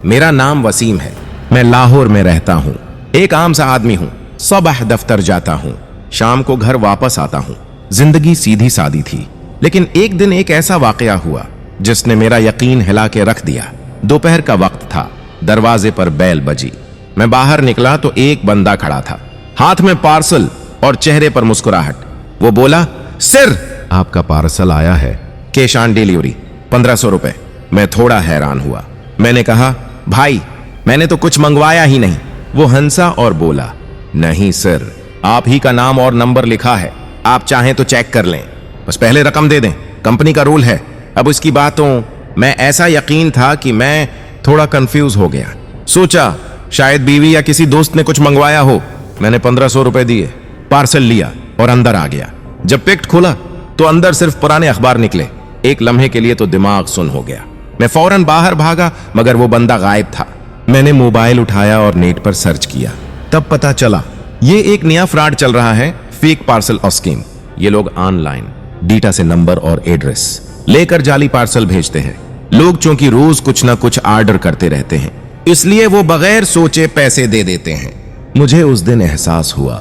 मेरा नाम वसीम है। मैं लाहौर में रहता हूँ। एक आम सा आदमी हूँ। सुबह दफ्तर जाता हूँ, शाम को घर वापस आता हूँ। जिंदगी सीधी सादी थी, लेकिन एक दिन एक ऐसा वाकया हुआ जिसने मेरा यकीन हिला के रख दिया। दोपहर का वक्त था, दरवाजे पर बेल बजी। मैं बाहर निकला तो एक बंदा खड़ा था, हाथ में पार्सल और चेहरे पर मुस्कुराहट। वो बोला, सर आपका पार्सल आया है, कैश ऑन डिलीवरी 1500 रुपए। मैं थोड़ा हैरान हुआ। मैंने कहा, भाई मैंने तो कुछ मंगवाया ही नहीं। वो हंसा और बोला, नहीं सर, आप ही का नाम और नंबर लिखा है, आप चाहें तो चेक कर लें, बस पहले रकम दे दें, कंपनी का रूल है। अब उसकी बातों मैं ऐसा यकीन था कि मैं थोड़ा कंफ्यूज हो गया। सोचा शायद बीवी या किसी दोस्त ने कुछ मंगवाया हो। मैंने 1500 रुपए दिए, पार्सल लिया और अंदर आ गया। जब पैकेट खोला तो अंदर सिर्फ पुराने अखबार निकले। एक लम्हे के लिए तो दिमाग सुन हो गया। मैं फौरन बाहर भागा, मगर वो बंदा गायब था। मैंने मोबाइल उठाया और नेट पर सर्च किया। तब पता चला ये एक नया फ्रॉड चल रहा है, फेक पार्सल और स्कीम। ये लोग ऑनलाइन डेटा से नंबर और एड्रेस लेकर जाली पार्सल भेजते हैं। लोग चूंकि रोज कुछ ना कुछ ऑर्डर करते रहते हैं, इसलिए वो बगैर सोचे पैसे दे देते हैं। मुझे उस दिन एहसास हुआ,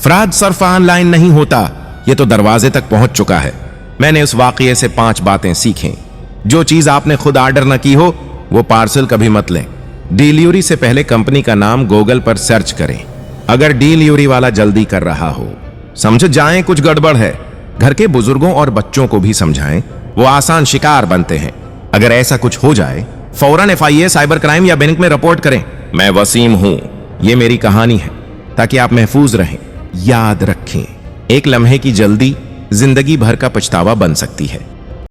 फ्रॉड सिर्फ ऑनलाइन नहीं होता, ये तो दरवाजे तक पहुंच चुका है। मैंने उस वाकये से 5 बातें सीखी। जो चीज आपने खुद ऑर्डर न की हो, वो पार्सल कभी मत लें। डिलीवरी से पहले कंपनी का नाम गूगल पर सर्च करें। अगर डिलीवरी वाला जल्दी कर रहा हो, समझ जाएं कुछ गड़बड़ है। घर के बुजुर्गों और बच्चों को भी समझाएं, वो आसान शिकार बनते हैं। अगर ऐसा कुछ हो जाए, फौरन FIA, साइबर क्राइम या बैंक में रिपोर्ट करें। मैं वसीम हूं, ये मेरी कहानी है, ताकि आप महफूज रहें। याद रखें, एक लम्हे की जल्दी जिंदगी भर का पछतावा बन सकती है।